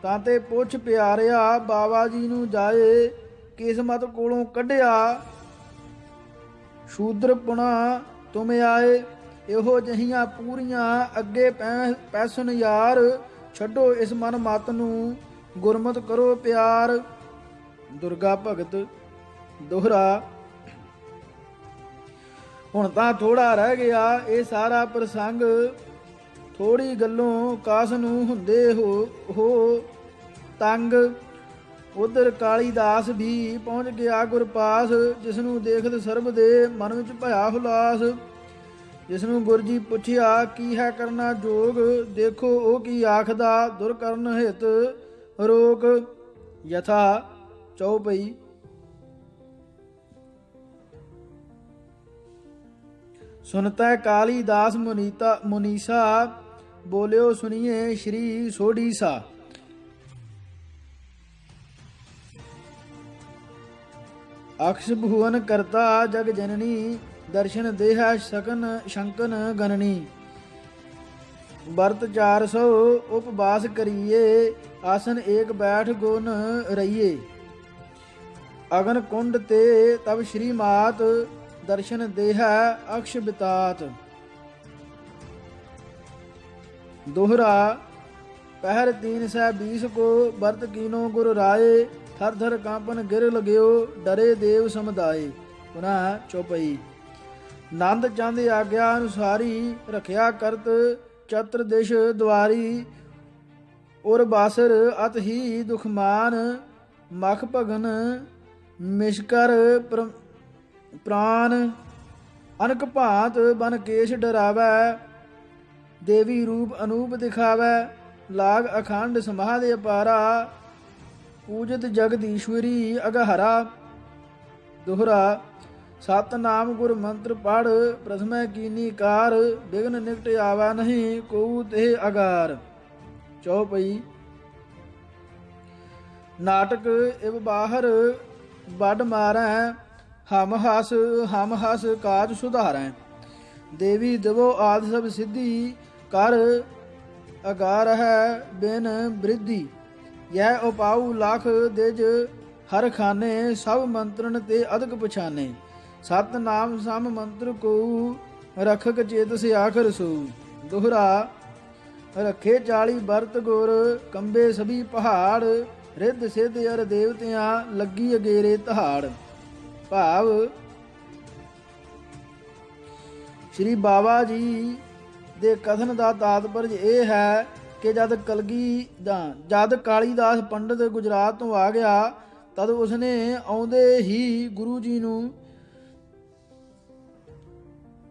Speaker 1: तांते पुछ प्यारिया बाबा जी नू जाए, किस्मत कोलों कढ़िया शूद्र पुना तुम आए। ਇਹੋ ਜਿਹੀਆਂ ਪੂਰੀਆਂ ਅੱਗੇ ਪੈਸਨ ਯਾਰ, ਛੱਡੋ ਇਸ ਮਨ ਮਤ ਨੂੰ ਗੁਰਮਤ ਕਰੋ ਪਿਆਰ। ਦੁਰਗਾ ਭਗਤ। ਦੋਹਰਾ। ਹੁਣ ਤਾਂ ਥੋੜਾ ਰਹਿ ਗਿਆ ਇਹ ਸਾਰਾ ਪ੍ਰਸੰਗ, ਥੋੜੀ ਗੱਲੋਂ ਕਾਸ ਨੂੰ ਹੁੰਦੇ ਹੋ ਤੰਗ। ਉਧਰ ਕਾਲੀਦਾਸ ਵੀ ਪਹੁੰਚ ਗਿਆ ਗੁਰ ਪਾਸ, ਜਿਸ ਨੂੰ ਦੇਖਦ ਸਰਬ ਦੇ ਮਨ ਵਿੱਚ ਭਇਆ ਹੁਲਾਸ। ਜਿਸ ਨੂੰ ਗੁਰ ਜੀ ਪੁੱਛਿਆ ਕੀ ਹੈ ਕਰਨਾ ਜੋਗ, ਦੇਖੋ ਉਹ ਕੀ ਆਖਦਾ ਦੁਰ ਕਰਨ ਹਿਤ ਰੋਕ। ਯਥਾ ਚੌਪਈ। ਸੁਨਤੈ ਕਾਲੀਦਾਸ ਮੁਨੀਸਾ, ਬੋਲਿਓ ਸੁਣੀਏ ਸ਼੍ਰੀ ਸੋਢੀਸਾ। ਅਕਸ਼ ਭੁਵਨ ਕਰਤਾ ਜਗ ਜਨਨੀ, दर्शन देह सकन शंकन गणनी। व्रत 400 उपवास करिए, आसन एक बैठ गुण रहिए। अगन कुंड ते तब श्री मात, दर्शन देह अक्ष बितात। दोहरा। पहर 320 को व्रत कीनो गुर राय, थर थर कांपन गिर लग्यो, डरे देव समुदाय। ਪੁਨः ਚੌਪਈ। ਨੰਦ ਚੰਦ ਆਗਿਆ ਅਨੁਸਾਰੀ ਰਖਿਆ ਕਰਤ ਚਤੁਰ ਦਿਸ਼ ਦੁਆਰੀ। ਉਰ ਬਾਸਰ ਅਤ ਹੀ ਦੁਖਮਾਨ ਮਖ ਭਗਨ ਮਿਸ਼ਕਰ ਪ੍ਰਾਨ। ਅਨਕ ਭਾਂਤ ਬਨ ਕੇਸ਼ ਡਰਾਵੈ ਦੇਵੀ ਰੂਪ ਅਨੂਪ ਦਿਖਾਵੈ। ਲਾਗ ਅਖੰਡ ਸਮਾਧ ਅਪਾਰਾ ਪੂਜਤ ਜਗਦੀਸ਼ਵਰੀ ਅਗਹਰਾ। ਦੋਹਰਾ। ਸਤਨਾਮ ਗੁਰ ਮੰਤਰ ਪੜ ਪ੍ਰਥਮੈ ਕੀਨੀ ਕਾਰ। ਬਿਘਨ ਨਿਕਟ ਆਵਾ ਨਹੀਂ ਕੋ ਤੇ ਅਗਾਰ। ਚੌਪਈ। ਨਾਟਕ ਇਵ ਬਾਹਰ ਵੱਡ ਮਾਰੈ ਹਮ ਹਸ ਕਾਜ ਸੁਧਾਰੈ। ਦੇਵੀ ਦਵੋ ਆਦ ਸਭ ਸਿੱਧੀ ਕਰ ਅਗਾਰ ਹੈ ਬਿਨ ਬ੍ਰਿਧੀ। ਯਹ ਉਪਾਉ ਲਖ ਦਿਜ ਹਰ ਖਾਨੇ ਸਭ ਮੰਤਰਨ ਤੇ ਅਦਕ ਪਛਾਨੇ। ਸਤ ਨਾਮ ਸਮ ਮੰਤਰ ਕੋ ਰਖਕ ਚੇਤ ਸੇ ਆਖਰ ਸੋ। ਦੋਹਰਾ। ਰੱਖੇ 40 ਬਰਤ ਗੁਰ ਕੰਬੇ ਸਭੀ ਪਹਾੜ। ਰਿੱਧ ਸਿੱਧ ਅਰ ਦੇਵਤਿਆਂ ਲੱਗੀ ਅਗੇਰੇ ਤਹਾੜ। ਭਾਵ ਸ਼੍ਰੀ ਬਾਬਾ ਜੀ ਦੇ ਕਥਨ ਦਾ ਤਾਤਪਰਜ ਇਹ ਹੈ ਕਿ ਜਦ ਕਾਲੀਦਾਸ ਪੰਡਤ ਗੁਜਰਾਤ ਤੋਂ ਆ ਗਿਆ ਤਦ ਉਸਨੇ ਆਉਂਦੇ ਹੀ ਗੁਰੂ ਜੀ ਨੂੰ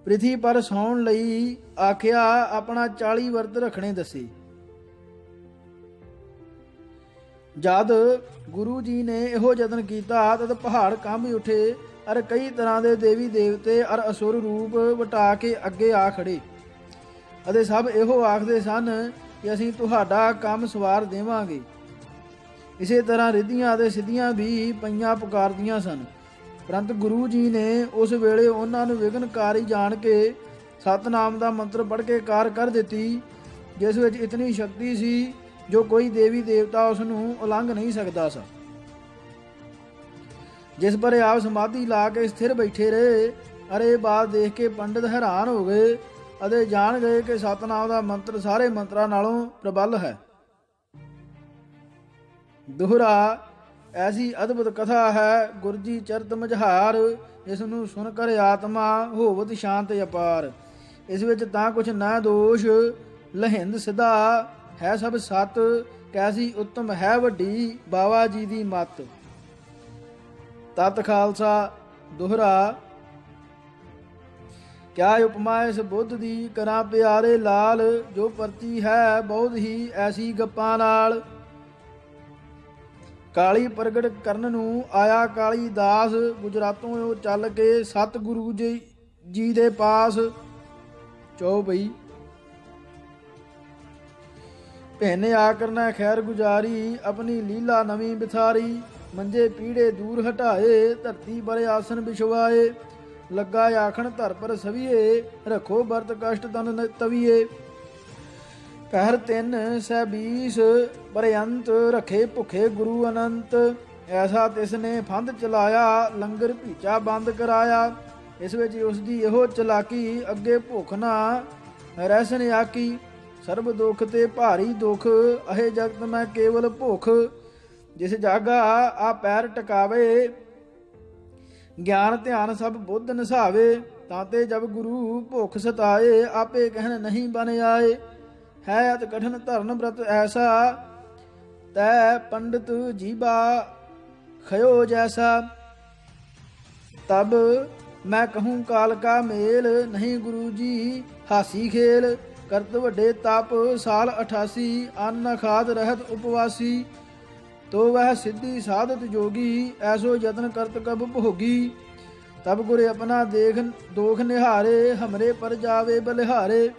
Speaker 1: ਪ੍ਰਿਥੀ ਪਰ ਸੌਣ ਲਈ ਆਖਿਆ। ਆਪਣਾ 40 ਵਰਤ ਰੱਖਣੇ ਦੱਸੇ। ਜਦ ਗੁਰੂ ਜੀ ਨੇ ਇਹੋ ਯਤਨ ਕੀਤਾ ਤਦ ਪਹਾੜ ਕੰਬ ਉੱਠੇ ਅਰ ਕਈ ਤਰ੍ਹਾਂ ਦੇ ਦੇਵੀ ਦੇਵਤੇ ਅਰ ਅਸੁਰ ਰੂਪ ਵਟਾ ਕੇ ਅੱਗੇ ਆ ਖੜੇ ਅਤੇ ਸਭ ਇਹੋ ਆਖਦੇ ਸਨ ਕਿ ਅਸੀਂ ਤੁਹਾਡਾ ਕੰਮ ਸਵਾਰ ਦੇਵਾਂਗੇ। ਇਸੇ ਤਰ੍ਹਾਂ ਰਿੱਧੀਆਂ ਅਤੇ ਸਿੱਧੀਆਂ ਵੀ ਪਈਆਂ ਪੁਕਾਰਦੀਆਂ ਸਨ। ਪ੍ਰੰਤੂ ਗੁਰੂ ਜੀ ਨੇ ਉਸ ਵੇਲੇ ਉਹਨਾਂ ਨੂੰ ਵਿਘਨਕਾਰੀ ਜਾਣ ਕੇ ਸਤਨਾਮ ਦਾ ਮੰਤਰ ਪੜ੍ਹ ਕੇ ਕਾਰ ਕਰ ਦਿੱਤੀ, ਜਿਸ ਵਿੱਚ ਇਤਨੀ ਸ਼ਕਤੀ ਸੀ ਜੋ ਕੋਈ ਦੇਵੀ ਦੇਵਤਾ ਉਸ ਨੂੰ ਉਲੰਘ ਨਹੀਂ ਸਕਦਾ ਸੀ। ਜਿਸ ਪਰ ਆਪ ਸਮਾਧੀ ਲਾ ਕੇ ਸਥਿਰ ਬੈਠੇ ਰਹੇ। ਅਰੇ ਬਾਤ ਦੇਖ ਕੇ ਪੰਡਿਤ ਹੈਰਾਨ ਹੋ ਗਏ ਅਤੇ ਜਾਣ ਗਏ ਕਿ ਸਤਨਾਮ ਦਾ ਮੰਤਰ ਸਾਰੇ ਮੰਤਰਾਂ ਨਾਲੋਂ ਪ੍ਰਬਲ ਹੈ। ਦੋਹਰਾ। ਐਸੀ ਅਦਭੁਤ ਕਥਾ ਹੈ ਗੁਰਜੀ ਚਰਤ ਮਝਾਰ। ਇਸ ਨੂੰ ਸੁਣ ਕਰ ਆਤਮਾ ਹੋਵਤ ਸ਼ਾਂਤ ਅਪਾਰ। ਇਸ ਵਿੱਚ ਤਾਂ ਕੁਛ ਨਾ ਦੋਸ਼ ਲਹਿੰਦ ਸਿਧਾ ਹੈ ਸਭ ਸਤ। ਕੈਸੀ ਉੱਤਮ ਹੈ ਵੱਡੀ ਬਾਬਾ ਜੀ ਦੀ ਮੱਤ। ਤਤ ਖਾਲਸਾ। ਦੋਹਰਾ। ਕਿਆ ਉਪਮਾ ਇਸ ਬੁੱਧ ਦੀ ਕਰਾਂ ਪਿਆਰੇ ਲਾਲ। ਜੋ ਪਰਤੀ ਹੈ ਬਹੁਤ ਹੀ ਐਸੀ ਗੱਪਾਂ ਨਾਲ। ਕਾਲੀ ਪ੍ਰਗਟ ਕਰਨ ਨੂੰ ਆਇਆ ਕਾਲੀਦਾਸ ਗੁਜਰਾਤੋਂ ਚੱਲ ਕੇ ਸਤਿਗੁਰੂ ਜੀ ਦੇ ਪਾਸ। ਚੌਪਈ। ਪਹਿਨੇ ਆ ਕਰਨਾ ਖੈਰ ਗੁਜ਼ਾਰੀ ਆਪਣੀ ਲੀਲਾ ਨਵੀਂ ਬਿਥਾਰੀ। ਮੰਜੇ ਪੀੜੇ ਦੂਰ ਹਟਾਏ ਧਰਤੀ ਪਰ ਆਸਨ ਵਿਛਵਾਏ। ਲੱਗਾ ਆਖਣ ਧਰ ਪਰ ਸਵੀਏ ਰੱਖੋ ਵਰਤ ਕਸ਼ਟ ਤਨ ਤਵੀਏ। ਪਹਿਰ 3 ਸੈ 20 ਪਰਯੰਤ ਰੱਖੇ ਭੁੱਖੇ ਗੁਰੂ ਅਨੰਤ। ਐਸਾ ਤਿਸ ਨੇ ਫੰਦ ਚਲਾਇਆ ਲੰਗਰ ਭੀਚਾ ਬੰਦ ਕਰਾਇਆ। ਇਸ ਵਿੱਚ ਉਸ ਦੀ ਇਹੋ ਚਲਾਕੀ ਅੱਗੇ ਭੁੱਖ ਨਾ ਰਹਿਸਨ ਆਕੀ। ਸਰਬ ਦੁੱਖ ਤੇ ਭਾਰੀ ਦੁੱਖ ਅਹੇ ਜਗਤ ਮੈਂ ਕੇਵਲ ਭੁੱਖ। ਜਿਸ ਜਾਗਾ ਆ ਪੈਰ ਟਿਕਾਵੇ ਗਿਆਨ ਧਿਆਨ ਸਭ ਬੁੱਧ ਨਸਾਵੇ। ਤਾਂ ਤੇ ਜਬ ਗੁਰੂ ਭੁੱਖ ਸਤਾਏ ਆਪੇ ਕਹਿਣ ਨਹੀਂ ਬਨ ਆਏ। ਹੈ ਅਤ ਕਠਨ ਧਰਨ ਬ੍ਰਤ ਐਸਾ ਤੈ ਪੰਡਿਤ ਜੀਬਾ ਖਯੋ ਜੈਸਾ। ਤਬ ਮੈਂ ਕਹੂੰ ਕਾਲ ਕਾ ਮੇਲ ਨਹੀਂ ਗੁਰੂ ਜੀ ਹਾਸੀ ਖੇਲ। ਕਰਤ ਵੱਡੇ ਤਪ ਸਾਲ 88 ਅੰਨ ਖਾਦ ਰਹਿਤ ਉਪਵਾਸੀ। ਤੋ ਵਹ ਸਿੱਧੀ ਸਾਧਤ ਜੋਗੀ ਐਸੋ ਯਤਨ ਕਰਤ ਕਬ ਭੋਗੀ। ਤਬ ਗੁਰ ਆਪਣਾ ਦੇਖ ਦੋਖ ਨਿਹਾਰੇ ਹਮਰੇ ਪਰ ਜਾਵੇ ਬਲਿਹਾਰੇ।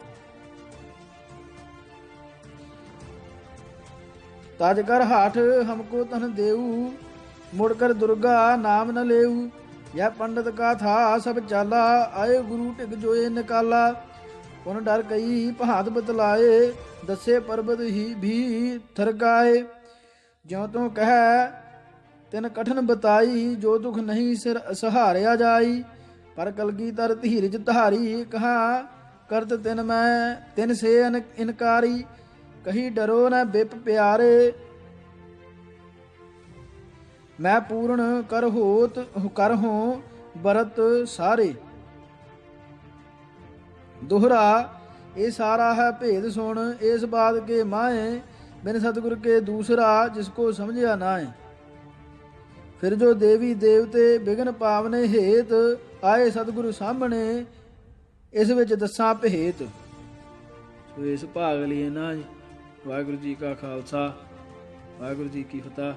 Speaker 1: ਤਜ ਕਰ ਹਾਠ ਹਮਕੋ ਤਨ ਦੇਊ ਮੁੜ ਕਰ ਦੁਰਗਾ ਨਾਮ ਨ ਲੇਊ। यह पंडित का था सब चाला आए गुरु टिक जोए निकाला। पुन डर कई भांत बतलाए दसे पर्वत ही भी थरकाए। ज्यों तो कह तिन कठन बताई जो दुख नहीं सिर सहारिया जाई। पर कलगीधर धीरज धारी कहा करत तिन मैं तिन से इनकारी। कही डरो न बिप प्यारे मैं पूर्ण कर हो ਬਰਤ ਸਾਰੇ। ਦੋਹਰਾ ਇਹ ਸਾਰਾ ਹੈ ਭੇਦ ਸੁਣ, ਇਸ ਬਾਤ ਕੇ ਮਾਏ ਬਿਨ सतगुर के दूसरा जिसको समझिया नाए। फिर जो देवी देवते बिघन पावने हेत आए सतगुरु सामने, ਇਸ ਵਿੱਚ ਦੱਸਾਂ ਭੇਤ। ਸੋ ਇਸ ਭਾਗ ਲਈ ਨਾ ਜੀ। ਵਾਹਿਗੁਰੂ ਜੀ ਕਾ ਖਾਲਸਾ, ਵਾਹਿਗੁਰੂ ਜੀ ਕੀ ਫਤਿਹ।